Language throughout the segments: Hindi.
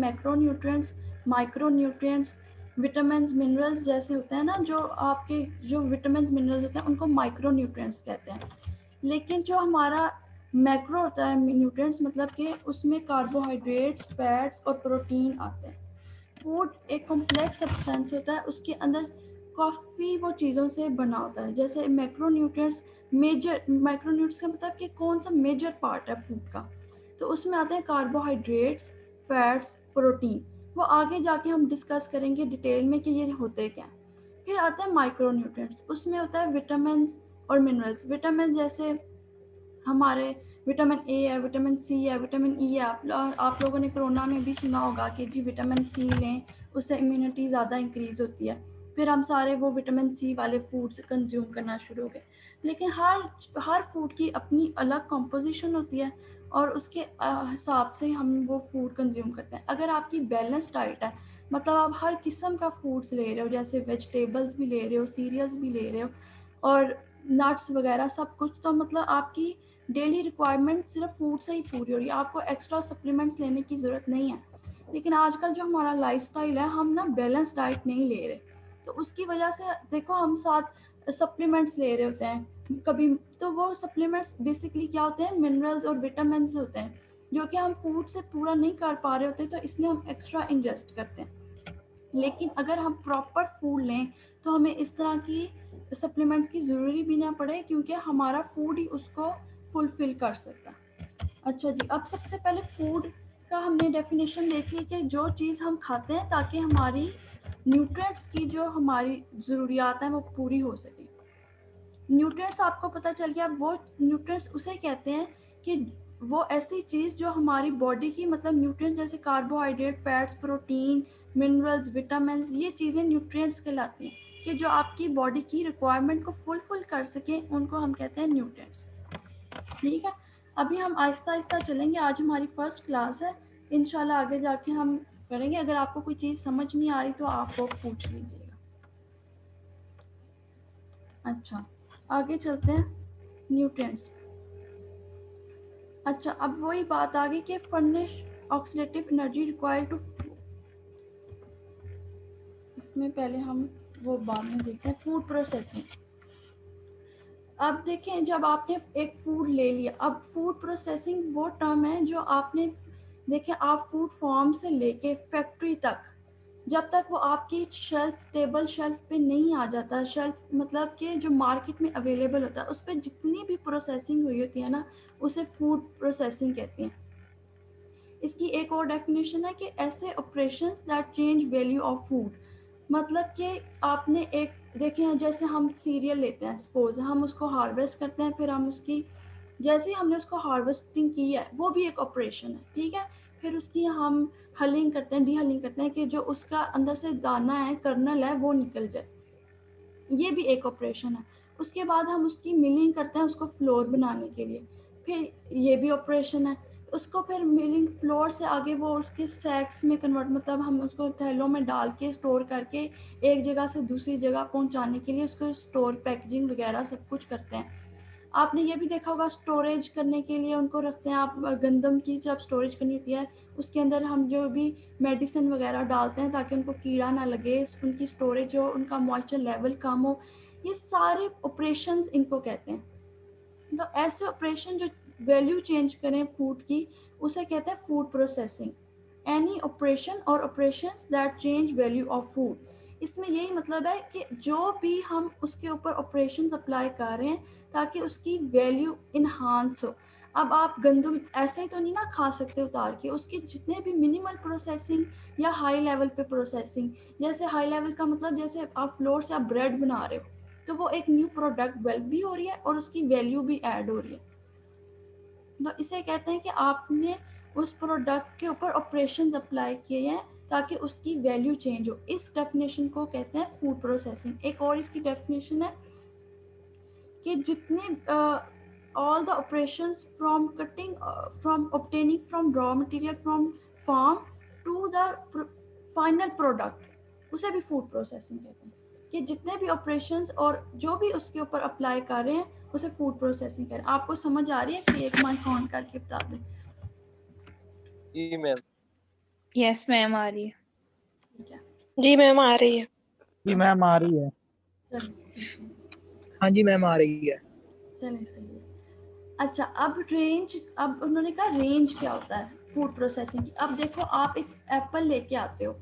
Macro nutrients, micro nutrients, vitamin minerals जैसे होते हैं ना, जो आपके जो विटामिन मिनरल्स होते हैं उनको माइक्रो न्यूट्रिएंट्स कहते हैं। लेकिन जो हमारा मैक्रो होता है न्यूट्रिएंट्स, मतलब कि उसमें कार्बोहाइड्रेट्स, फैट्स और प्रोटीन आते हैं। फूड एक कॉम्प्लेक्स सब्सटेंस होता है, उसके अंदर काफ़ी वो चीज़ों से बना होता है। जैसे मैक्रोन्यूट्रिएंट्स, मेजर मैक्रोन्यूट्रिएंट्स का मतलब कि कौन सा मेजर पार्ट है फूड का, तो उसमें आते हैं कार्बोहाइड्रेट्स, फैट्स, प्रोटीन। वो आगे जाके हम डिस्कस करेंगे डिटेल में कि ये होते क्या हैं। फिर आते हैं माइक्रोन्यूट्रिएंट्स, उसमें होता है विटामिन और मिनरल्स। विटामिन जैसे हमारे विटामिन ए है, विटामिन सी है, विटामिन ई है। आप लोगों ने कोरोना में भी सुना होगा कि जी विटामिन सी लें, उससे इम्यूनिटी ज़्यादा इंक्रीज होती है। फिर हम सारे वो विटामिन सी वाले फूड्स कंज्यूम करना शुरू हो गए। लेकिन हर फूड की अपनी अलग कंपोजिशन होती है और उसके हिसाब से हम वो फूड कंज्यूम करते हैं। अगर आपकी बैलेंस डाइट है, मतलब आप हर किस्म का फूड्स ले रहे हो, जैसे वेजिटेबल्स भी ले रहे हो, सीरियल्स भी ले रहे हो और नट्स वगैरह सब कुछ, तो मतलब आपकी डेली रिक्वायरमेंट सिर्फ फूड से ही पूरी हो रही है, आपको एक्स्ट्रा सप्लीमेंट्स लेने की ज़रूरत नहीं है। लेकिन आजकल जो हमारा लाइफस्टाइल है, हम ना बैलेंस डाइट नहीं ले रहे, तो उसकी वजह से देखो हम साथ सप्लीमेंट्स ले रहे होते हैं कभी, तो वो सप्लीमेंट्स बेसिकली क्या होते हैं, मिनरल्स और विटामिन होते हैं जो कि हम फूड से पूरा नहीं कर पा रहे होते, तो इसलिए हम एक्स्ट्रा इंजेस्ट करते हैं। लेकिन अगर हम प्रॉपर फूड लें तो हमें इस तरह की सप्लीमेंट्स की ज़रूरी भी ना पड़े, क्योंकि हमारा फूड ही उसको फुलफिल कर सकता है। अच्छा जी, अब सबसे पहले फूड का हमने डेफिनेशन देख ली कि जो चीज़ हम खाते हैं ताकि हमारी न्यूट्रिएंट्स की जो हमारी ज़रूरियात हैं वो पूरी हो सके। न्यूट्रिएंट्स आपको पता चल गया, वो न्यूट्रिएंट्स उसे कहते हैं कि वो ऐसी चीज़ जो हमारी बॉडी की, मतलब न्यूट्रिएंट्स जैसे carbohydrate, fats, protein, minerals, vitamin, ये चीज़ें न्यूट्रिएंट्स कहलाती हैं कि जो आपकी बॉडी की रिक्वायरमेंट को फुलफिल कर सकें, उनको हम कहते हैं न्यूट्रिएंट्स। ठीक है, अभी हम आहिस्ता आहिस्ता चलेंगे, आज हमारी फर्स्ट क्लास है, इंशाल्लाह आगे जाके हम करेंगे। अगर आपको कोई चीज़ समझ नहीं आ रही तो आप वो पूछ लीजिएगा। अच्छा, आगे चलते हैं, न्यूट्रिएंट्स। अच्छा, अब वही बात आ गई कि furnish oxidative energy required to, इसमें पहले हम वो बाद में देखते हैं, फूड प्रोसेसिंग। अब देखें, जब आपने एक फूड ले लिया, अब फूड प्रोसेसिंग वो टर्म है जो आपने देखें, आप फूड फार्म से लेके फैक्ट्री तक, जब तक वो आपकी शेल्फ, टेबल शेल्फ पे नहीं आ जाता, शेल्फ मतलब कि जो मार्केट में अवेलेबल होता है, उस पर जितनी भी प्रोसेसिंग हुई होती है ना, उसे फूड प्रोसेसिंग कहते हैं। इसकी एक और डेफिनेशन है कि ऐसे operations that change value of food, मतलब कि आपने एक देखें, जैसे हम सीरियल लेते हैं, सपोज हम उसको हार्वेस्ट करते हैं, फिर हम उसकी, जैसे ही हमने उसको हार्वेस्टिंग की है, वो भी एक ऑपरेशन है, ठीक है। फिर उसकी हम हलिंग करते हैं, डीहलिंग करते हैं कि जो उसका अंदर से दाना है, कर्नल है, वो निकल जाए, ये भी एक ऑपरेशन है। उसके बाद हम उसकी मिलिंग करते हैं उसको फ्लोर बनाने के लिए, फिर ये भी ऑपरेशन है। उसको फिर मिलिंग फ्लोर से आगे वो उसके सैक्स में कन्वर्ट, मतलब हम उसको थैलों में डाल के स्टोर करके एक जगह से दूसरी जगह पहुंचाने के लिए उसको स्टोर, पैकेजिंग वगैरह सब कुछ करते हैं। आपने ये भी देखा होगा, स्टोरेज करने के लिए उनको रखते हैं। आप गंदम की जब स्टोरेज करनी होती है, उसके अंदर हम जो भी मेडिसिन वगैरह डालते हैं ताकि उनको कीड़ा ना लगे, उनकी स्टोरेज हो, उनका मॉइस्चर लेवल कम हो, ये सारे ऑपरेशंस इनको कहते हैं। तो ऐसे ऑपरेशन जो वैल्यू चेंज करें फूड की, उसे कहते हैं फूड प्रोसेसिंग। एनी ऑपरेशन और operations that change value of food, इसमें यही मतलब है कि जो भी हम उसके ऊपर ऑपरेशन अप्लाई कर रहे हैं ताकि उसकी वैल्यू इन्हांस हो। अब आप गंदम ऐसे ही तो नहीं ना खा सकते उतार के, उसके जितने भी मिनिमल प्रोसेसिंग या हाई लेवल पे प्रोसेसिंग, जैसे हाई लेवल का मतलब जैसे आप फ्लोर से आप ब्रेड बना रहे हो, तो वो एक न्यू प्रोडक्ट डेवलप भी हो रही है और उसकी वैल्यू भी ऐड हो रही है। तो इसे कहते हैं कि आपने उस प्रोडक्ट के ऊपर ऑपरेशन अप्लाई किए हैं ताकि उसकी वैल्यू चेंज हो। इस डेफिनेशन को कहते हैं फूड प्रोसेसिंग। एक और इसकी डेफिनेशन है कि जितने all the operations from cutting, from obtaining from raw material from farm to the final product, उसे भी फूड प्रोसेसिंग कहते हैं। कि जितने भी ऑपरेशंस और जो भी उसके ऊपर अप्लाई कर रहे हैं उसे फूड प्रोसेसिंग करें। आपको समझ आ रही है कि एक माइक ऑन करके बता दें। जी मैम। यस मैम आ रही है। ठीक है, जी मैम आ रही है। जी मैम आ रही है। चलिए ठीक है, हाँ जी मैम आ रही है। चलिए सही है। अच्छा, अब रेंज, अब उन्होंने कहा रेंज क्या होता है फूड प्रोसेसिंग की। अब देखो, आप एक एप्पल लेके आते हो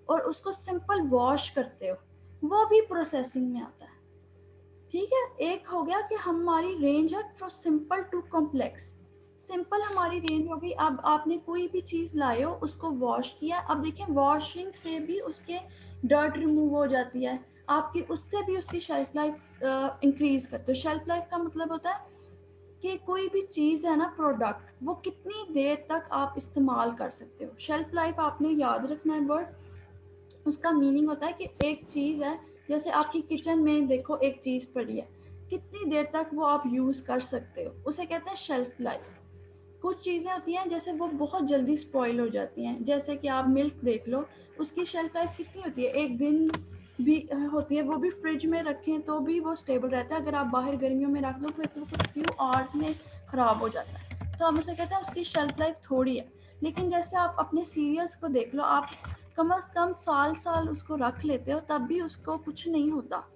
और उसको सिंपल वॉश करते हो, वो भी प्रोसेसिंग में आता है। ठीक है, एक हो गया कि हमारी रेंज है from simple to complex. Simple हमारी रेंज होगी, अब आपने कोई भी चीज़ लाए हो, उसको वॉश किया, अब देखिए वॉशिंग से भी उसके डर्ट रिमूव हो जाती है आपकी, उससे भी उसकी शेल्फ लाइफ इंक्रीज करते हो। शेल्फ लाइफ का मतलब होता है कि कोई भी चीज़ है ना, प्रोडक्ट, वो कितनी देर तक आप इस्तेमाल कर सकते हो। शेल्फ लाइफ आपने याद रखना है वर्ड, उसका मीनिंग होता है कि एक चीज़ है, जैसे आपकी किचन में देखो एक चीज़ पड़ी है, कितनी देर तक वो आप यूज़ कर सकते हो, उसे कहते हैं शेल्फ लाइफ। कुछ चीज़ें होती हैं जैसे वो बहुत जल्दी स्पॉइल हो जाती हैं, जैसे कि आप मिल्क देख लो, उसकी शेल्फ लाइफ कितनी होती है, एक दिन भी होती है, वो भी फ्रिज में रखें तो भी वो स्टेबल रहता है, अगर आप बाहर गर्मियों में रख दो फिर तो कुछ फ्यू आवर्स में ख़राब हो जाता है, तो हम उसे कहते हैं उसकी शेल्फ लाइफ थोड़ी है। लेकिन जैसे आप अपने सीरियल्स को देख लो, आप कम अज़ कम साल उसको रख लेते हो, तब भी उसको कुछ नहीं होता,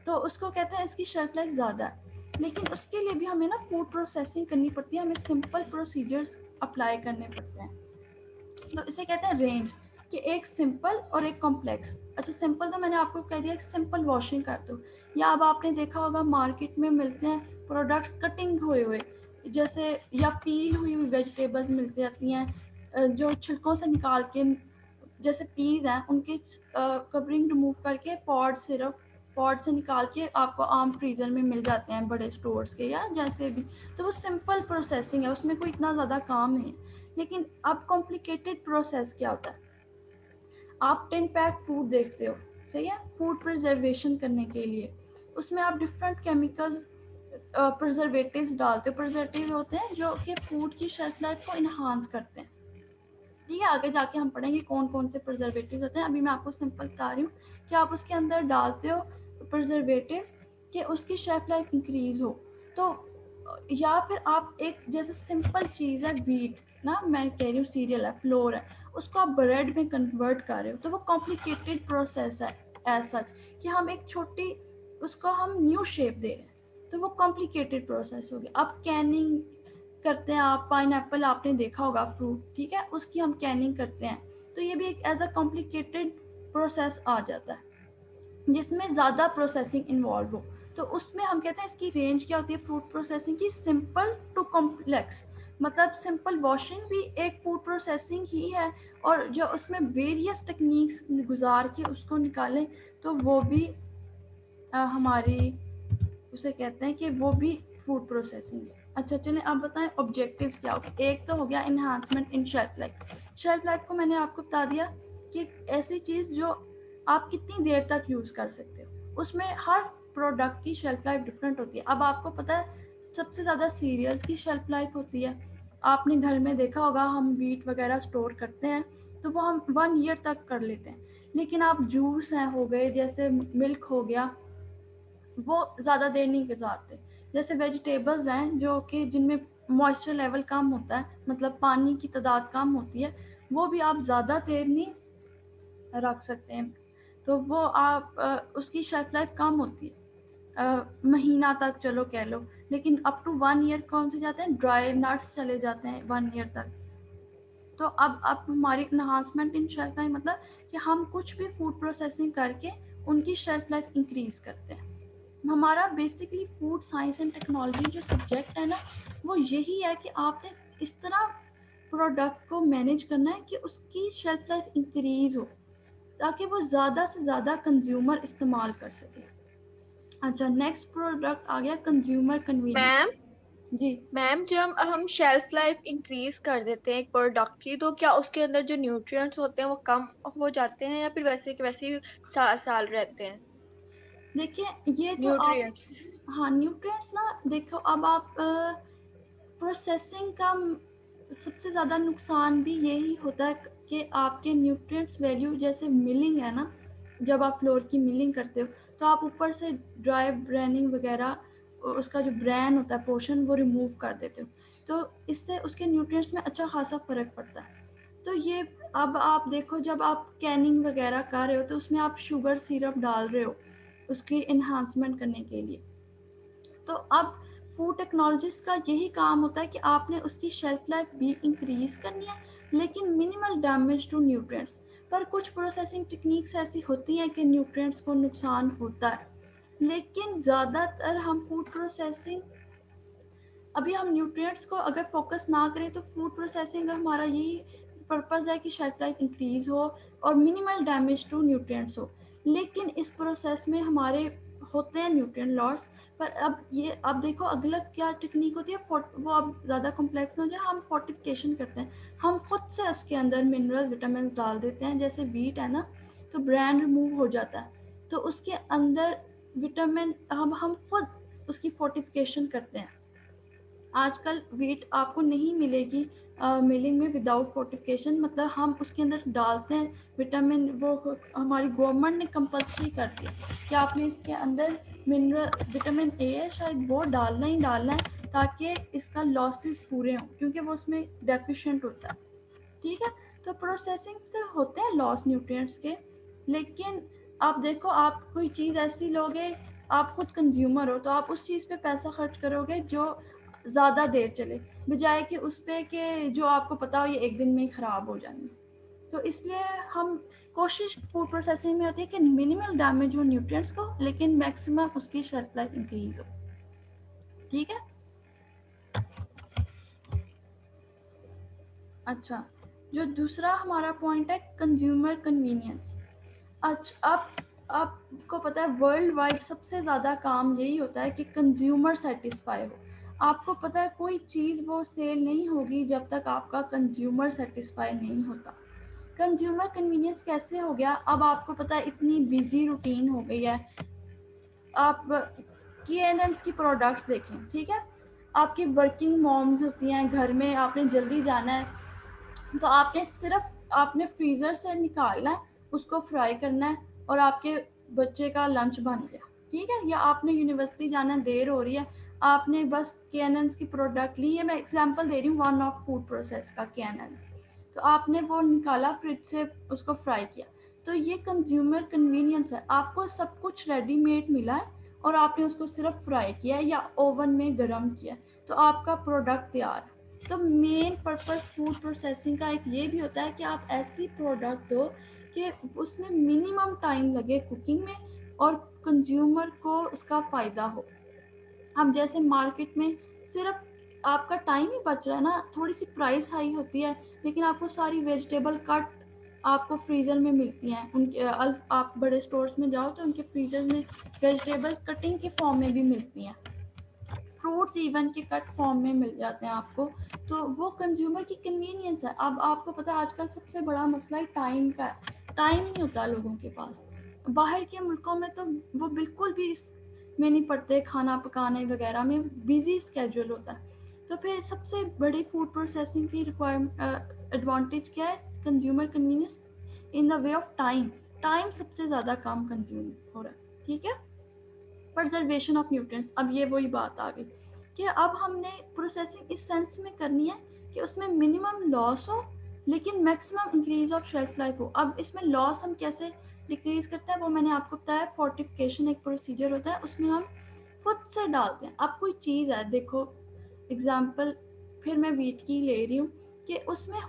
तो उसको कहते हैं इसकी शेल्फ लाइफ ज़्यादा है। लेकिन उसके लिए भी हमें ना फूड प्रोसेसिंग करनी पड़ती है, हमें सिंपल प्रोसीजर्स अप्लाई करने पड़ते हैं, तो इसे कहते हैं रेंज, कि एक सिंपल और एक कॉम्प्लेक्स। अच्छा, सिंपल तो मैंने आपको कह दिया, सिंपल वॉशिंग कर दो, या अब आपने देखा होगा मार्केट में मिलते हैं प्रोडक्ट्स कटिंग हुए हुए, जैसे या पील हुई हुई वेजिटेबल्स मिलती जाती हैं, जो छिलकों से निकाल के, जैसे पीज हैं उनकी कवरिंग रिमूव करके पॉड सिर्फ पॉड से निकाल के आपको आम फ्रीज़र में मिल जाते हैं बड़े स्टोर्स के या जैसे भी, तो वो सिंपल प्रोसेसिंग है, उसमें कोई इतना ज़्यादा काम नहीं है। लेकिन अब कॉम्प्लिकेटेड प्रोसेस क्या होता है, आप 10 पैक फूड देखते हो, सही है, फूड प्रिजर्वेशन करने के लिए उसमें आप डिफरेंट केमिकल्स प्रिजर्वेटिव्स डालते हो। प्रिजर्वेटिव होते हैं जो कि फूड की शेल्फ लाइफ को इन्हांस करते हैं। ठीक है, आगे जाके हम पढ़ेंगे कौन कौन से प्रिजर्वेटिव्स होते हैं, अभी मैं आपको सिंपल बता रही हूँ कि आप उसके अंदर डालते हो प्रिजर्वेटिव्स कि उसकी शेल्फ लाइफ इंक्रीज हो। तो या फिर आप एक जैसे सिंपल चीज़ है वीट ना, मैं कह रही हूँ सीरियल है, फ्लोर है, उसको आप ब्रेड में कन्वर्ट कर रहे हो, तो वो कॉम्प्लिकेटेड प्रोसेस है एज सच, कि हम एक छोटी उसको हम न्यू शेप दे रहे हैं, तो वो कॉम्प्लिकेटेड प्रोसेस हो गया। अब कैनिंग करते हैं, आप पाइनएप्पल आपने देखा होगा फ्रूट, ठीक है, उसकी हम कैनिंग करते हैं, तो ये भी एक एज अ कॉम्प्लिकेटेड प्रोसेस आ जाता है जिसमें ज़्यादा प्रोसेसिंग इन्वॉल्व हो, तो उसमें हम कहते हैं इसकी रेंज क्या होती है फूड प्रोसेसिंग की, सिंपल टू कॉम्प्लेक्स। मतलब सिंपल वॉशिंग भी एक फूड प्रोसेसिंग ही है, और जो उसमें वेरियस टेक्निक्स गुजार के उसको निकालें तो वो भी हमारी उसे कहते हैं कि वो भी फूड प्रोसेसिंग है। अच्छा चलें, अब बताएं ऑब्जेक्टिव्स क्या होगा। एक तो हो गया इन्हांसमेंट इन शेल्फ लाइफ। शेल्फ लाइफ को मैंने आपको बता दिया कि ऐसी चीज़ जो आप कितनी देर तक यूज़ कर सकते हो, उसमें हर प्रोडक्ट की शेल्फ लाइफ डिफरेंट होती है। अब आपको पता है सबसे ज़्यादा सीरियल्स की शेल्फ लाइफ होती है, आपने घर में देखा होगा हम वीट वगैरह स्टोर करते हैं तो वो हम 1 ईयर तक कर लेते हैं, लेकिन आप जूस हैं हो गए, जैसे मिल्क हो गया, वो ज़्यादा देर नहीं गुजारते। जैसे वेजिटेबल्स हैं जो कि जिनमें मॉइस्चर लेवल कम होता है, मतलब पानी की तादाद कम होती है, वो भी आप ज़्यादा देर नहीं रख सकते हैं, तो वो आप उसकी शेल्फ लाइफ कम होती है, महीना तक चलो कह लो, लेकिन अप टू 1 ईयर कौन से जाते हैं, ड्राई नट्स चले जाते हैं 1 ईयर तक। तो अब हमारी इन्हांसमेंट इन शेल्फ लाइफ मतलब कि हम कुछ भी फूड प्रोसेसिंग करके उनकी शेल्फ लाइफ इंक्रीज करते हैं। हमारा basically food science and technology जो सब्जेक्ट है ना, वो यही है कि आपने इस तरह प्रोडक्ट को मैनेज करना है कि उसकी शेल्फ लाइफ इंक्रीज हो, ताकि वो ज़्यादा से ज़्यादा कंज्यूमर इस्तेमाल कर सके। अच्छा, नेक्स्ट प्रोडक्ट आ गया कंज्यूमर कन्वीनियंस। मैम जी मैम जब हम शेल्फ लाइफ इंक्रीज कर देते हैं एक प्रोडक्ट की, तो क्या उसके अंदर जो न्यूट्रिएंट्स होते हैं वो कम हो जाते हैं या फिर वैसे के वैसे ही साल रहते हैं देखिए, ये तो आप, न्यूट्रिएंट्स? हाँ न्यूट्रिएंट्स ना, देखो अब आप प्रोसेसिंग का सबसे ज़्यादा नुकसान भी यही होता है कि आपके न्यूट्रिएंट्स वैल्यू, जैसे मिलिंग है ना, जब आप फ्लोर की मिलिंग करते हो तो आप ऊपर से ड्राई ब्रेनिंग वगैरह, उसका जो ब्रैन होता है पोर्शन, वो रिमूव कर देते हो, तो इससे उसके न्यूट्रिएंट्स में अच्छा खासा फ़र्क पड़ता है। तो ये अब आप देखो जब आप कैनिंग वगैरह कर रहे हो तो उसमें आप शुगर सिरप डाल रहे हो उसकी इन्हांसमेंट करने के लिए। तो अब फूड टेक्नोलॉजिस्ट का यही काम होता है कि आपने उसकी शेल्फ लाइफ भी इंक्रीज करनी है लेकिन मिनिमल डैमेज टू न्यूट्रिएंट्स। पर कुछ प्रोसेसिंग टेक्निक्स ऐसी होती हैं कि न्यूट्रिएंट्स को नुकसान होता है, लेकिन ज़्यादातर हम फूड प्रोसेसिंग अभी हम न्यूट्रिएंट्स को अगर फोकस ना करें तो फूड प्रोसेसिंग का हमारा यही पर्पज़ है कि शेल्फ लाइफ इंक्रीज हो और मिनिमल डैमेज टू न्यूट्रिएंट्स हो। लेकिन इस प्रोसेस में हमारे होते हैं न्यूट्रिएंट लॉस। पर अब देखो अगला क्या टेक्निक होती है, वो अब ज़्यादा कॉम्प्लेक्स हो जाए, हम फोर्टिफिकेशन करते हैं। हम खुद से उसके अंदर मिनरल विटामिन डाल देते हैं। जैसे वीट है ना, तो ब्रांड रिमूव हो जाता है तो उसके अंदर विटामिन हम खुद उसकी फोर्टिफिकेशन करते हैं। आजकल वीट आपको नहीं मिलेगी मिलिंग में विदाउट फोर्टिफिकेशन, मतलब हम उसके अंदर डालते हैं विटामिन। वो हमारी गवर्नमेंट ने कंपलसरी कर दिया कि आपने इसके अंदर मिनरल विटामिन ए है शायद वो डालना ही डालना है ताकि इसका लॉसेस पूरे हों, क्योंकि वो उसमें डेफिशिएंट होता है। ठीक है, तो प्रोसेसिंग से होते हैं लॉस न्यूट्रिएंट्स के। लेकिन आप देखो, आप कोई चीज़ ऐसी लोगे, आप खुद कंज्यूमर हो तो आप उस चीज़ पे पैसा खर्च करोगे जो ज़्यादा देर चले, बजाय कि उस पे कि जो आपको पता हो ये एक दिन में ही ख़राब हो जाएंगे। तो इसलिए हम कोशिश फूड प्रोसेसिंग में होती है कि मिनिमल डैमेज हो न्यूट्रिएंट्स को, लेकिन मैक्सिमम उसकी शेल्फ लाइफ इंक्रीज हो। ठीक है, अच्छा, जो दूसरा हमारा पॉइंट है कंज्यूमर कन्वीनियंस। अच्छा, अब आपको पता है वर्ल्ड वाइड सबसे ज़्यादा काम यही होता है कि कंज्यूमर सेटिस्फाई हो। आपको पता है कोई चीज़ वो सेल नहीं होगी जब तक आपका कंज्यूमर सेटिस्फाई नहीं होता। कंज्यूमर कन्वीनियंस कैसे हो गया, अब आपको पता है इतनी बिजी रूटीन हो गई है। आप KNNs की प्रोडक्ट्स देखें, ठीक है, आपकी वर्किंग मॉम्स होती हैं घर में, आपने जल्दी जाना है तो आपने फ्रीज़र से निकालना है, उसको फ्राई करना है और आपके बच्चे का लंच बन गया। ठीक है, या आपने यूनिवर्सिटी जाना है, देर हो रही है, आपने बस KNNs की प्रोडक्ट ली है, मैं एग्जांपल दे रही हूँ वन ऑफ फूड प्रोसेस का KNNs, तो आपने वो निकाला फ्रिज से, उसको फ्राई किया। तो ये कंज्यूमर कन्वीनियंस है, आपको सब कुछ रेडीमेड मिला है और आपने उसको सिर्फ फ्राई किया या ओवन में गर्म किया तो आपका प्रोडक्ट तैयार है। तो मेन पर्पस फूड प्रोसेसिंग का एक ये भी होता है कि आप ऐसी प्रोडक्ट दो कि उसमें मिनिमम टाइम लगे कुकिंग में और कंज्यूमर को उसका फ़ायदा हो। अब जैसे मार्केट में सिर्फ आपका टाइम ही बच रहा है ना, थोड़ी सी प्राइस हाई होती है लेकिन आपको सारी वेजिटेबल कट आपको फ्रीज़र में मिलती हैं। उनके आप बड़े स्टोर्स में जाओ तो उनके फ्रीज़र में वेजिटेबल कटिंग के फॉर्म में भी मिलती हैं, फ्रूट्स इवन के कट फॉर्म में मिल जाते हैं आपको। तो वो कंज्यूमर की कन्वीनियंस है। अब आपको पता है आजकल सबसे बड़ा मसला है टाइम का। टाइम नहीं होता लोगों के पास। बाहर के मुल्कों में तो वो बिल्कुल भी में नहीं पड़ते, खाना पकाने वगैरह में बिजी स्केड्यूल होता है। तो फिर सबसे बड़ी फूड प्रोसेसिंग की एडवांटेज क्या है, consumer convenience in the way of time. Time सबसे ज़्यादा काम कंज्यूम हो रहा है। ठीक है, प्रिजर्वेशन ऑफ न्यूट्रिएंट्स। अब ये वही बात आ गई कि अब हमने प्रोसेसिंग इस सेंस में करनी है कि उसमें मिनिमम लॉस हो लेकिन maximum increase of shelf life हो। अब इसमें लॉस हम कैसे डिक्रीज करते हैं वो मैंने आपको बताया। फोर्टिफिकेशन एक प्रोसीजर होता है, उसमें हम खुद से डालते हैं। अब कोई चीज़ है, देखो एग्जाम्पल फिर मैं वीट की ले रही हूँ कि उसमें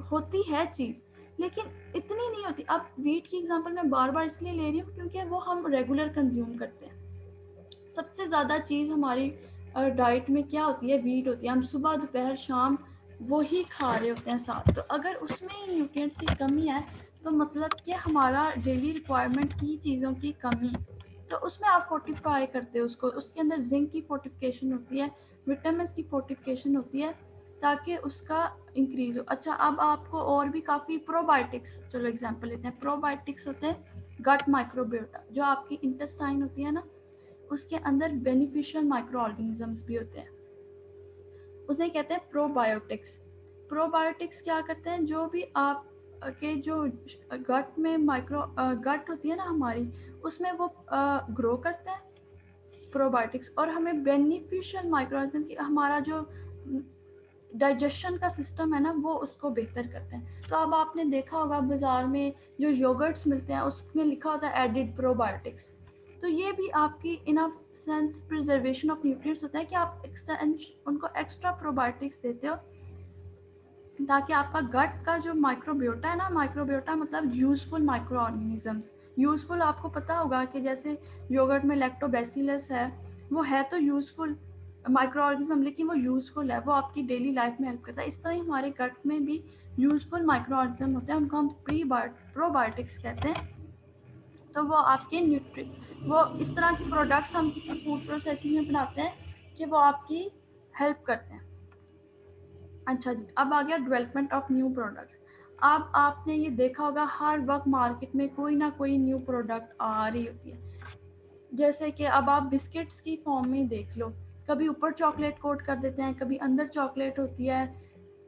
होती है चीज़ लेकिन इतनी नहीं होती। अब वीट की एग्जांपल मैं बार बार इसलिए ले रही हूँ क्योंकि वो हम रेगुलर कंज्यूम करते हैं। सबसे ज़्यादा चीज़ हमारी डाइट में क्या होती है, वीट होती है। हम सुबह दोपहर शाम वो ही खा रहे होते हैं साथ। तो अगर उसमें ही न्यूट्रिएंट्स की कमी है तो मतलब कि हमारा डेली रिक्वायरमेंट की चीज़ों की कमी है। तो उसमें आप फोर्टिफाई करते हो उसको, उसके अंदर जिंक की फोर्टिफिकेशन होती है, विटामिन की फोर्टिफिकेशन होती है ताकि उसका इंक्रीज हो। अच्छा, अब आपको और भी काफ़ी प्रोबायोटिक्स, चलो एग्जांपल लेते हैं। प्रोबायोटिक्स होते हैं गट माइक्रोबियोटा, जो आपकी इंटेस्टाइन होती है ना, उसके अंदर बेनिफिशियल माइक्रो ऑर्गेनिजम्स भी होते हैं, उन्हें कहते हैं प्रोबायोटिक्स। प्रोबायोटिक्स क्या करते हैं, जो भी आप के जो गट में गट होती है ना हमारी, उसमें वो ग्रो करते हैं प्रोबायोटिक्स और हमें बेनिफिशियल माइक्रो ऑर्गेनिज्म की, हमारा जो डाइजेशन का सिस्टम है ना वो उसको बेहतर करते हैं। तो अब आपने देखा होगा बाज़ार में जो योगर्ट्स मिलते हैं उसमें लिखा होता है एडिड प्रोबायोटिक्स। तो ये भी आपकी in a sense preservation of nutrients होता है कि आप उनको एक्स्ट्रा प्रोबायोटिक्स देते हो ताकि आपका गट का जो माइक्रोबियोटा है ना, माइक्रोबियोटा मतलब यूजफुल माइक्रो ऑर्गेनिजम्स। यूजफुल आपको पता होगा कि जैसे योगर्ट में लैक्टोबैसिलस है, वो है तो यूजफुल माइक्रो ऑर्गेनिज्म लेकिन वो यूजफुल है, वो आपकी डेली लाइफ में हेल्प करता है। इस तरह ही हमारे गट में भी यूजफुल माइक्रो ऑर्गेनिज्म होते हैं, उनको हम प्रोबायोटिक्स कहते हैं। तो वो आपके वो इस तरह के प्रोडक्ट्स हम फूड प्रोसेसिंग में बनाते हैं कि वो आपकी हेल्प करते हैं। अच्छा जी, अब आ गया डेवलपमेंट ऑफ न्यू प्रोडक्ट्स। अब आपने ये देखा होगा हर वक्त मार्केट में कोई ना कोई न्यू प्रोडक्ट आ रही होती है। जैसे कि अब आप बिस्किट्स की फॉर्म में देख लो, कभी ऊपर चॉकलेट कोट कर देते हैं, कभी अंदर चॉकलेट होती है।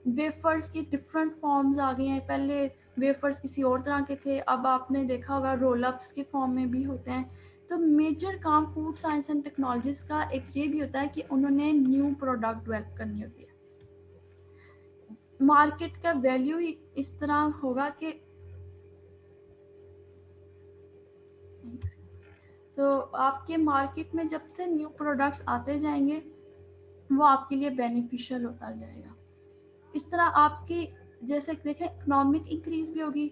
वेफर्स की डिफरेंट फॉर्म्स आ गई हैं, पहले वेफर्स किसी और तरह के थे, अब आपने देखा होगा रोल अप्स की फॉर्म में भी होते हैं। तो मेजर काम फूड साइंस एंड टेक्नोलॉजीज का एक ये भी होता है कि उन्होंने न्यू प्रोडक्ट डेवलप करनी होती है। मार्केट का वैल्यू ही इस तरह होगा कि तो आपके मार्केट में जब से न्यू प्रोडक्ट्स आते जाएंगे वो आपके लिए बेनिफिशियल होता जाएगा। इस तरह आपकी जैसे देखें इकोनॉमिक इंक्रीज भी होगी।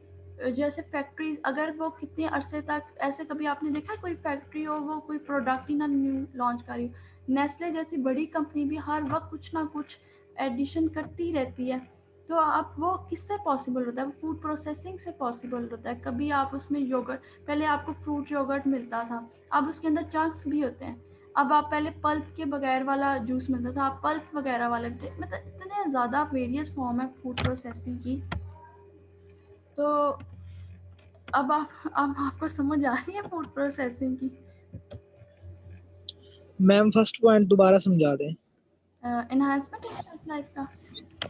जैसे फैक्ट्रीज अगर वो कितने अरसे तक ऐसे कभी आपने देखा कोई फैक्ट्री हो वो कोई प्रोडक्ट ही ना न्यू लॉन्च कर रही हो। नेस्ले जैसी बड़ी कंपनी भी हर वक्त कुछ ना कुछ एडिशन करती रहती है। तो आप वो किससे पॉसिबल होता है, वो फूड प्रोसेसिंग से पॉसिबल होता है। कभी आप उसमें योगर्ट, पहले आपको फ्रूट योगर्ट मिलता था, अब उसके अंदर चंक्स भी होते हैं। अब आप पहले पल्प के बगैर वाला जूस मिलता था, आप पल्प वगैरह वाले भी थे। मतलब इतने ज़्यादा वेरियस फॉर्म है फूड प्रोसेसिंग की। तो अब आपको समझ आ रही है फूड प्रोसेसिंग की? मैम फर्स्ट पॉइंट दोबारा समझा दें। एनहांसमेंट इन शेल्फ लाइफ का।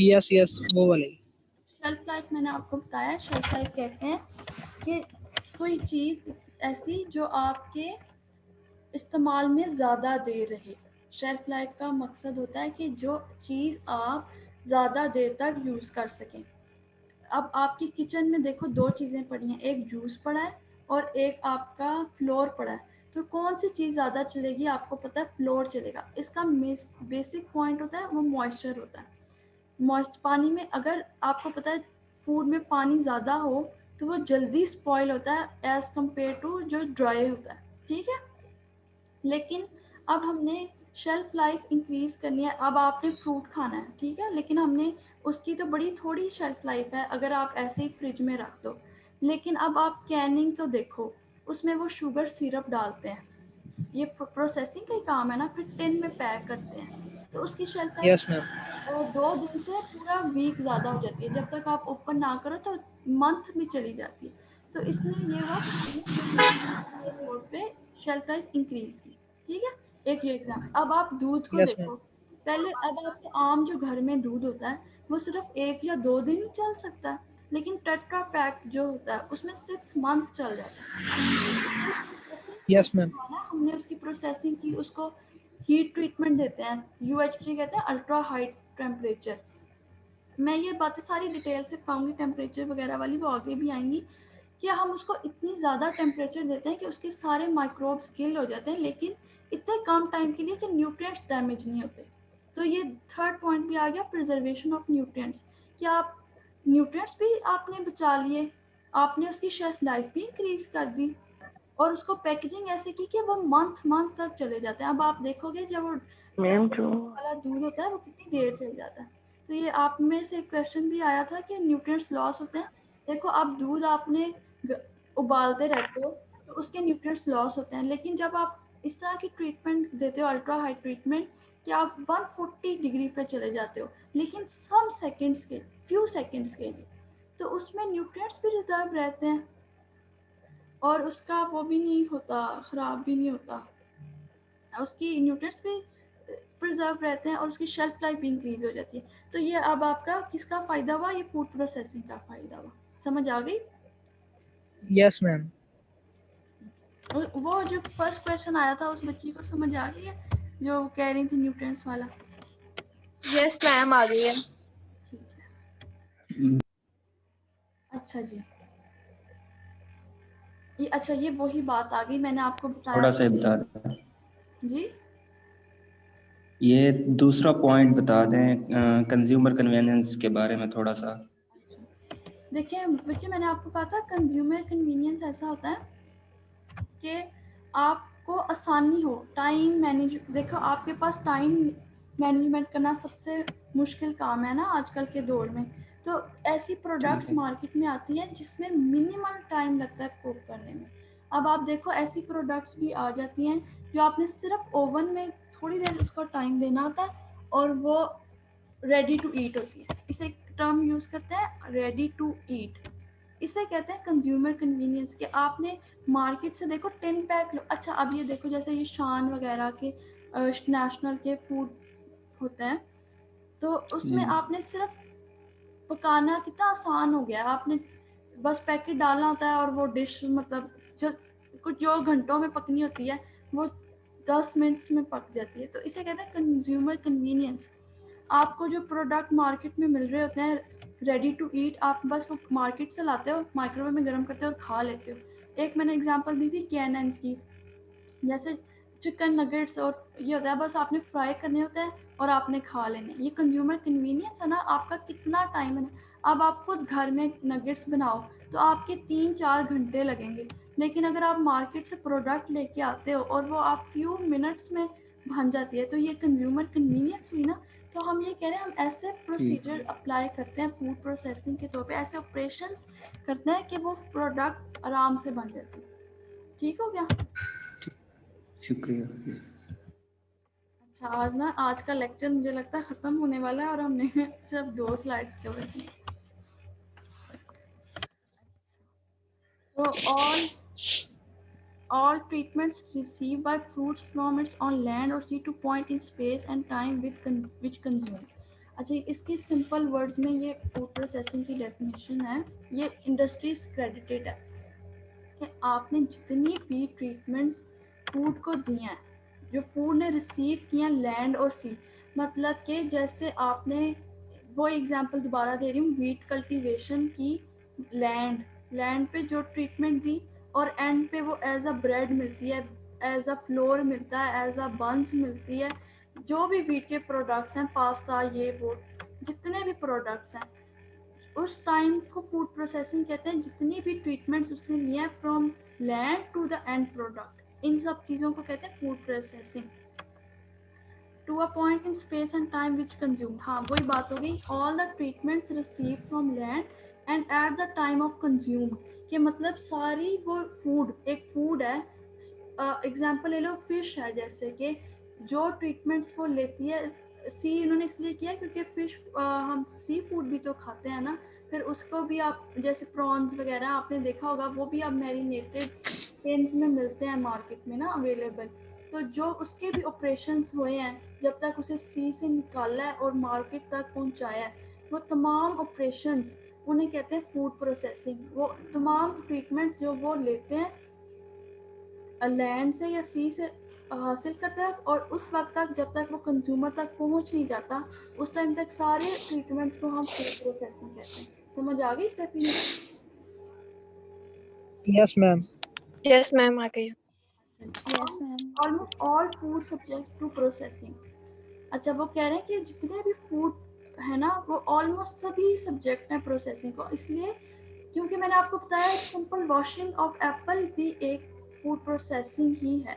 यस यस वो वाले। शेल्फ लाइफ मैंने आपको बताया, शेल्फ लाइफ कहते हैं कि कोई चीज़ ऐसी जो आपके इस्तेमाल में ज़्यादा देर रहे। शेल्फ लाइफ का मकसद होता है कि जो चीज़ आप ज़्यादा देर तक यूज़ कर सकें। अब आपकी किचन में देखो दो चीज़ें पड़ी हैं, एक जूस पड़ा है और एक आपका फ्लोर पड़ा है। तो कौन सी चीज़ ज़्यादा चलेगी? आपको पता है फ्लोर चलेगा। इसका बेसिक पॉइंट होता है वो मॉइस्चर होता है। मॉइस्ट पानी में अगर आपको पता है फूड में पानी ज़्यादा हो तो वो जल्दी स्पॉइल होता है एज़ कम्पेयर टू जो ड्राई होता है, ठीक है। लेकिन अब हमने शेल्फ लाइफ इंक्रीज करनी है। अब आपने फ्रूट खाना है, ठीक है, लेकिन हमने उसकी तो बड़ी थोड़ी शेल्फ लाइफ है अगर आप ऐसे ही फ्रिज में रख दो। लेकिन अब आप कैनिंग तो देखो, उसमें वो शुगर सिरप डालते हैं, ये प्रोसेसिंग का ही काम है ना, फिर टिन में पैक करते हैं। तो उसकी शेल्फ लाइफ यस मैम। 2 दिन से पूरा वीक ज़्यादा हो जाती है, जब तक आप ओपन ना करो तो मंथ में चली जाती है। तो इसलिए ये हुआ तौर पे शेल्फ लाइफ इंक्रीज की, ठीक है। एक ये एग्जाम्पल। अब आप दूध को यस मैम। देखो, पहले अब आपके आम जो घर में दूध होता है वो सिर्फ 1 या 2 दिन ही चल सकता है, लेकिन टेट्रा पैक जो होता है उसमें 6 मंथ चल जाता है। Yes ma'am. हमने उसकी प्रोसेसिंग की, उसको हीट ट्रीटमेंट देते हैं, UHT कहते हैं, अल्ट्रा हाई टेम्परेचर। मैं ये बातें सारी डिटेल से बताऊंगी, टेम्परेचर वगैरह वाली वो आगे भी आएंगी, कि हम उसको इतनी ज़्यादा टेम्परेचर देते हैं कि उसके सारे माइक्रोब्स किल हो जाते हैं, लेकिन इतने कम टाइम के लिए कि न्यूट्रिएंट्स डैमेज नहीं होते। तो ये थर्ड पॉइंट भी आ गया, प्रिजर्वेशन ऑफ न्यूट्रिएंट्स। कि आप न्यूट्रिएंट्स भी आपने बचा लिए, आपने उसकी शेल्फ लाइफ भी इंक्रीज कर दी और उसको पैकेजिंग ऐसे की कि वो मंथ तक चले जाते हैं। अब आप देखोगे जब वो मैम जो वाला दूध होता है वो कितनी देर चल जाता है। तो ये आप में से क्वेश्चन भी आया था कि न्यूट्रिएंट्स लॉस होते हैं। देखो अब दूध आपने उबालते रहते हो तो उसके न्यूट्रिएंट्स लॉस होते हैं, लेकिन जब आप इस तरह की ट्रीटमेंट देते हो, अल्ट्रा हाई ट्रीटमेंट, कि आप 140 डिग्री पे चले जाते हो, लेकिन फ्यू सेकेंड्स के लिए, तो उसमें न्यूट्रिएंट्स भी रिजर्व रहते हैं और उसका वो भी नहीं होता, ख़राब भी नहीं होता, उसकी न्यूट्रिएंट्स भी प्रिजर्व रहते हैं और उसकी शेल्फ लाइफ भी इंक्रीज हो जाती है। तो ये अब आपका किसका फ़ायदा हुआ? ये फूड प्रोसेसिंग का फ़ायदा हुआ। समझ आ गई? Yes ma'am. वो जो फर्स्ट क्वेश्चन आया था उस बच्ची को समझ आ गई है जो कह रही थी न्यूट्रिएंट्स वाला? यस मैम, आ गई है। अच्छा जी, ये वही बात आ गई, मैंने आपको बताया थोड़ा सा बता दें, जी। ये दूसरा पॉइंट बता दें कंज्यूमर कन्वीनियंस के बारे में थोड़ा सा। देखिए बच्चे, मैंने आपको कहा था कंज्यूमर कन्वीनियंस ऐसा होता है कि आपको आसानी हो, टाइम मैनेज, देखो आपके पास टाइम मैनेजमेंट करना सबसे मुश्किल काम है ना आजकल के दौर में। तो ऐसी प्रोडक्ट्स मार्केट में आती हैं जिसमें मिनिमल टाइम लगता है कुक करने में। अब आप देखो ऐसी प्रोडक्ट्स भी आ जाती हैं जो आपने सिर्फ ओवन में थोड़ी देर उसको टाइम देना होता है और वो रेडी टू ईट होती है। इसे टर्म यूज़ करते हैं रेडी टू ईट। इसे कहते हैं कंज्यूमर कन्वीनियंस के। आपने मार्केट से देखो टिन पैक लो। अच्छा अब ये देखो जैसे ये शान वगैरह के नेशनल के फूड होते हैं, तो उसमें आपने सिर्फ पकाना कितना आसान हो गया, आपने बस पैकेट डालना होता है और वो डिश मतलब जो घंटों में पकनी होती है वो 10 मिनट्स में पक जाती है। तो इसे कहते हैं कंज्यूमर कन्वीनियंस। आपको जो प्रोडक्ट मार्केट में मिल रहे होते हैं रेडी टू ईट, आप बस वो मार्केट से लाते हो, माइक्रोवेव में गर्म करते हो और खा लेते हो। एक मैंने एग्जांपल दी थी कैनन्स की, जैसे चिकन नगेट्स, और ये होता है बस आपने फ्राई करने होते हैं और आपने खा लेने। ये कंज्यूमर कन्वीनियंस है ना, आपका कितना टाइम है। अब आप खुद घर में नगेट्स बनाओ तो आपके 3-4 घंटे लगेंगे, लेकिन अगर आप मार्केट से प्रोडक्ट लेके आते हो और वो आप फ्यू मिनट्स में बन जाती है, तो ये कंज्यूमर कन्वीनियंस हुई ना। तो हम ये कह रहे हैं, हम ऐसे प्रोसीजर अप्लाई करते हैं फूड प्रोसेसिंग के तौर पे, ऐसे ऑपरेशंस करते हैं कि वो प्रोडक्ट आराम से बन जाती है। ठीक हो गया? शुक्रिया। अच्छा, आज का लेक्चर मुझे लगता है ख़त्म होने वाला है और हमने सिर्फ 2 स्लाइड्स कवर की। तो all treatments received by fruits from its on land or sea to point in space and time which consume। अच्छा, इसकी सिंपल वर्ड्स में ये फूड प्रोसेसिंग की डेफिनेशन है, ये इंडस्ट्रीज क्रेडिटेड है कि आपने जितनी भी ट्रीटमेंट्स फूड को दी हैं, जो फूड ने रिसीव किया लैंड और सी, मतलब कि जैसे आपने वो एग्जांपल दोबारा दे रही हूँ, वीट कल्टीवेशन की लैंड पे जो ट्रीटमेंट दी और एंड पे वो एज अ ब्रेड मिलती है, एज अ फ्लोर मिलता है, एज अ बंस मिलती है। जो भी वीट के प्रोडक्ट्स हैं, पास्ता, ये वो जितने भी प्रोडक्ट्स हैं, उस टाइम को फूड प्रोसेसिंग कहते हैं। जितनी भी ट्रीटमेंट्स उसने लिए हैं from land to the end product, इन सब चीज़ों को कहते हैं food processing. To a point in space and time which consumed, हाँ वही बात हो गई। All the treatments receive from land and at the time of consumed, कि मतलब सारी वो फूड, एक फूड है, एग्जाम्पल ले लो फिश है, जैसे कि जो ट्रीटमेंट्स वो लेती है, सी इन्होंने इसलिए किया क्योंकि फिश हम सी फूड भी तो खाते हैं ना, फिर उसको भी आप जैसे प्रॉन्स वगैरह आपने देखा होगा, वो भी अब मैरिनेटेड टिन्स में मिलते हैं मार्केट में ना अवेलेबल। तो जो उसके भी ऑपरेशंस हुए हैं, जब तक उसे सी से निकाला है और मार्केट तक पहुंचाया है, वो तमाम ऑपरेशंस उन्हें कहते हैं फूड प्रोसेसिंग। वो तमाम ट्रीटमेंट जो वो लेते हैं लैंड से या सी से हासिल करते हैं, और उस वक्त तक जब तक वो कंज्यूमर तक पहुंच नहीं जाता, उस टाइम तक सारे ट्रीटमेंट्स को हम फूड प्रोसेसिंग कहते हैं। समझ आ गई इस definition? Yes ma'am. Yes ma'am, आ गई। Yes ma'am. Almost all food subject to processing. अच्छा, वो कह रहे हैं कि जितने भी फूड है ना, वो ऑलमोस्ट सभी सब्जेक्ट हैं प्रोसेसिंग को, इसलिए क्योंकि मैंने आपको बताया सिंपल वॉशिंग ऑफ एप्पल भी एक फूड प्रोसेसिंग ही है।